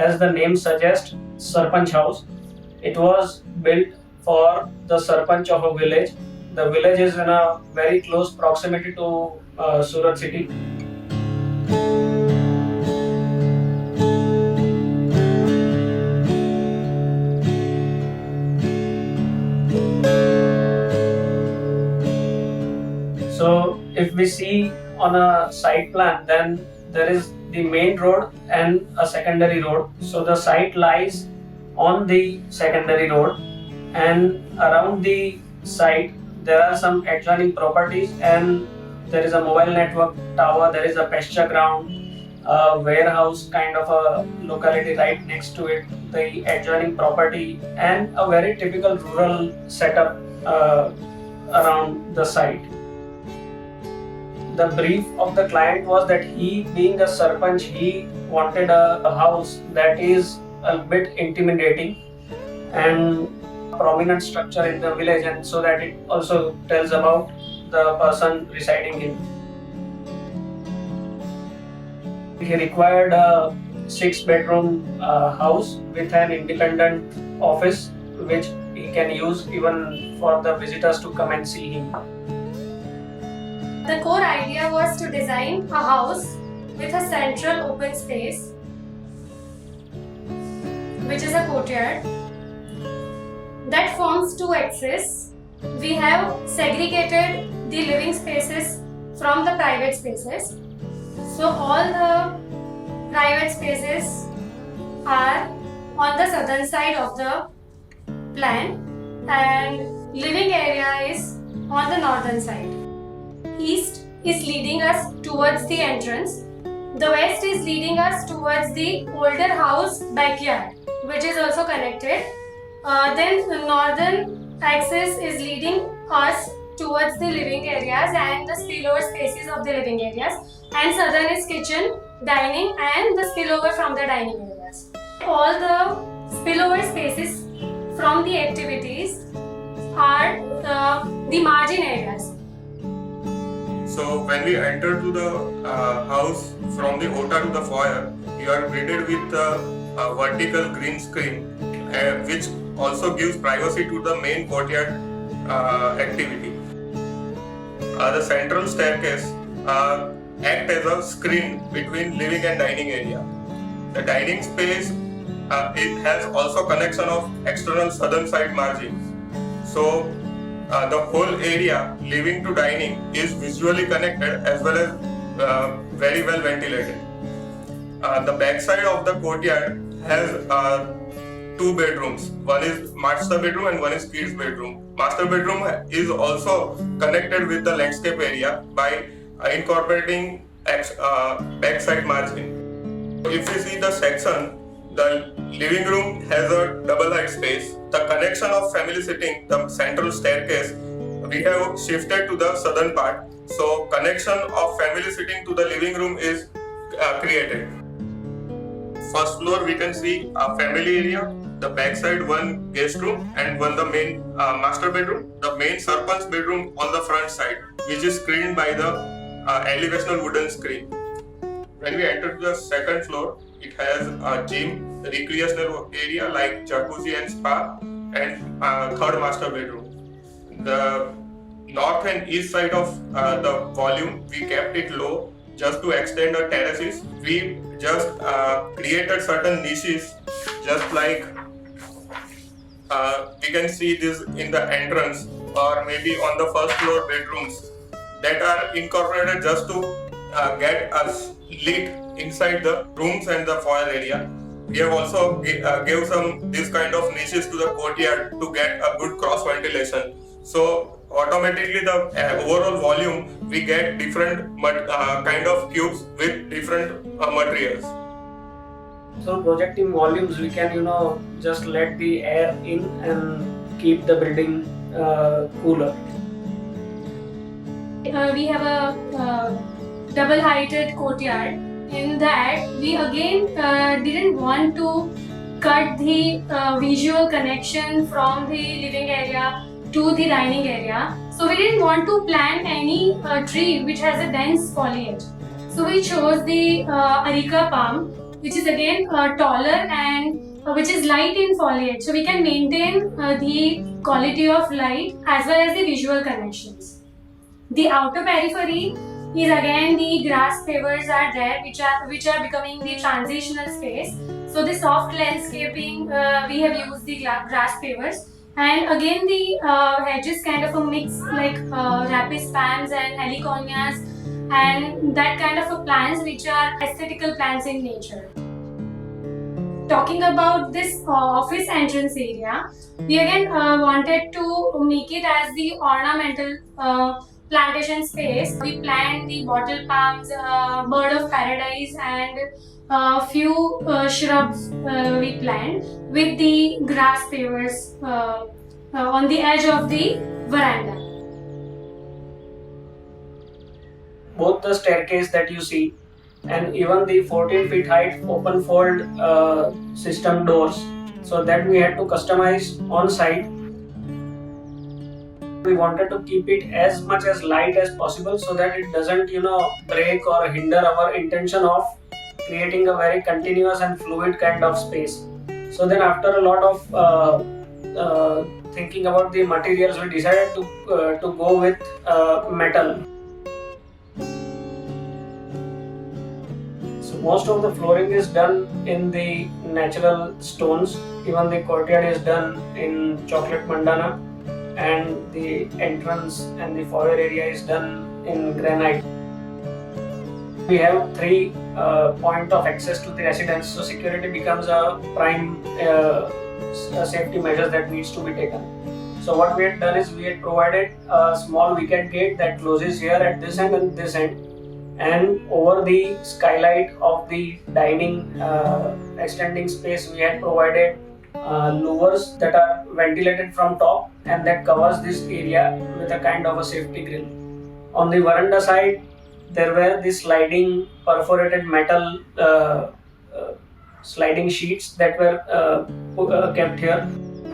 as the name suggests, Sarpanch House. It was built for the Sarpanch of a village. The village is in a very close proximity to Surat city. So if we see on a site plan, then there is the main road and a secondary road. So the site lies on the secondary road, and around the site there are some adjoining properties, and there is a mobile network tower, there is a pasture ground, a warehouse kind of a locality right next to it, the adjoining property, and a very typical rural setup around the site. The brief of the client was that he, being a Sarpanch, he wanted a house that is a bit intimidating and prominent structure in the village, and so that it also tells about the person residing in. He required a 6-bedroom house with an independent office, which he can use even for the visitors to come and see him. The core idea was to design a house with a central open space, which is a courtyard that forms two axes. We have segregated the living spaces from the private spaces. So all the private spaces are on the southern side of the plan, and living area is on the northern side. East is leading us towards the entrance. The west is leading us towards the older house backyard, which is also connected. Then the northern axis is leading us towards the living areas and the spillover spaces of the living areas. And southern is kitchen, dining, and the spillover from the dining areas. All the spillover spaces from the activities are the margin areas. So when we enter to the house from the OTA to the foyer, you are greeted with a vertical green screen, which also gives privacy to the main courtyard activity. The central staircase acts as a screen between living and dining area. The dining space it has also connection of external southern side margins. So the whole area, living to dining, is visually connected as well as very well ventilated. The back side of the courtyard has 2 bedrooms. One is master bedroom and one is kids bedroom. Master bedroom is also connected with the landscape area by incorporating back side margin. If you see the section, the living room has a double height space. The connection of family sitting, the central staircase, we have shifted to the southern part. So connection of family sitting to the living room is created. First floor we can see a family area, the backside one guest room and one the main master bedroom. The main Sarpanch bedroom on the front side, which is screened by the elevational wooden screen. When we enter the second floor, it has a gym, recreational area like jacuzzi and spa, and third master bedroom. The north and east side of the volume, we kept it low just to extend the terraces. We just created certain niches, just like we can see this in the entrance or maybe on the first floor bedrooms that are incorporated just to get us lit inside the rooms and the foyer area. We have also gave some this kind of niches to the courtyard to get a good cross ventilation. So automatically the overall volume, we get different kind of cubes with different materials. So projecting volumes, we can just let the air in and keep the building cooler. We have a double-heighted courtyard. In that, we again didn't want to cut the visual connection from the living area to the dining area. So we didn't want to plant any tree which has a dense foliage. So we chose the areca palm, which is again taller and which is light in foliage. So we can maintain the quality of light as well as the visual connections. The outer periphery is again the grass pavers are there, which are becoming the transitional space. So the soft landscaping, we have used the grass pavers, and again the hedges kind of a mix like rapis palms and heliconias and that kind of a plants which are aesthetical plants in nature. Talking about this office entrance area, we again wanted to make it as the ornamental plantation space. We planted the bottle palms, bird of paradise, and a few shrubs we planted with the grass pavers on the edge of the veranda. Both the staircase that you see and even the 14 feet height open fold system doors, so that we had to customize on site. We wanted to keep it as much as light as possible so that it doesn't break or hinder our intention of creating a very continuous and fluid kind of space. So then after a lot of thinking about the materials, we decided to go with metal. So most of the flooring is done in the natural stones. Even the courtyard is done in chocolate mandana, and the entrance and the foyer area is done in granite. We have 3 points of access to the residence, so security becomes a prime safety measure that needs to be taken. So what we had done is we had provided a small wicket gate that closes here at this end and this end, and over the skylight of the dining extending space we had provided louvers that are ventilated from top and that covers this area with a kind of a safety grill. On the veranda side, there were the sliding perforated metal sliding sheets that were kept here.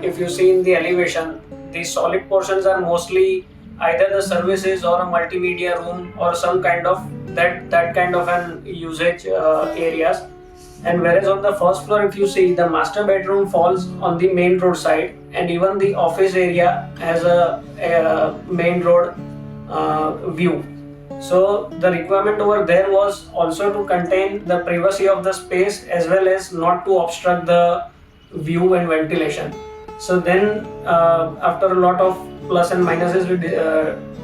If you see in the elevation, the solid portions are mostly either the services or a multimedia room or some kind of that kind of an usage areas. And whereas on the first floor, if you see, the master bedroom falls on the main road side, and even the office area has a main road view. So the requirement over there was also to contain the privacy of the space as well as not to obstruct the view and ventilation. So then after a lot of plus and minuses,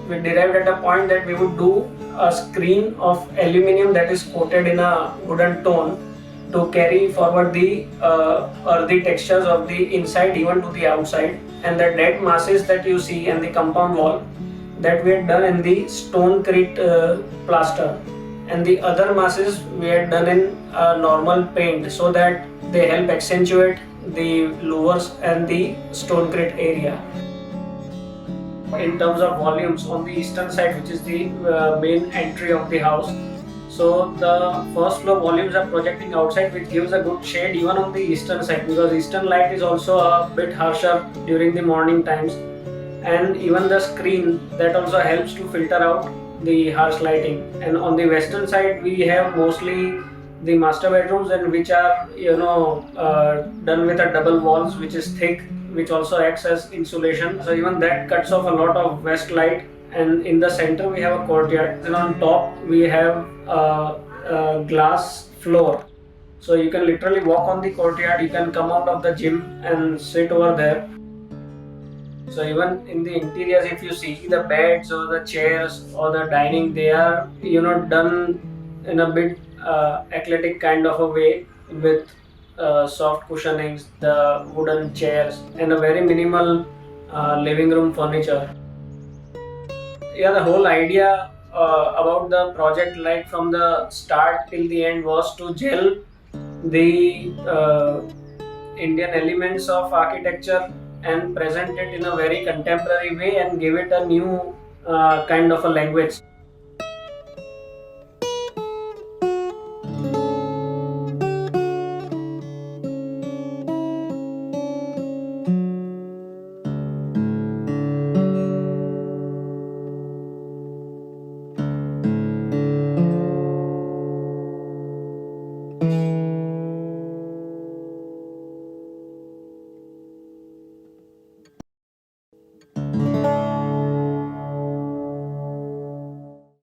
we derived at a point that we would do a screen of aluminium that is coated in a wooden tone to carry forward the earthy textures of the inside even to the outside, and the dead masses that you see and the compound wall that we had done in the stonecrete plaster, and the other masses we had done in normal paint so that they help accentuate the louvers and the stonecrete area. In terms of volumes, on the eastern side, which is the main entry of the house, so the first floor volumes are projecting outside, which gives a good shade even on the eastern side, because eastern light is also a bit harsher during the morning times, and even the screen that also helps to filter out the harsh lighting. And on the western side, we have mostly the master bedrooms, and which are done with a double walls which is thick, which also acts as insulation, so even that cuts off a lot of west light. And in the center we have a courtyard, and on top we have a glass floor, so you can literally walk on the courtyard. You can come out of the gym and sit over there. So even in the interiors, if you see the beds or the chairs or the dining, they are done in a bit eclectic kind of a way, with soft cushionings, the wooden chairs, and a very minimal living room furniture. Yeah, the whole idea about the project, like from the start till the end, was to gel the Indian elements of architecture and present it in a very contemporary way and give it a new kind of a language.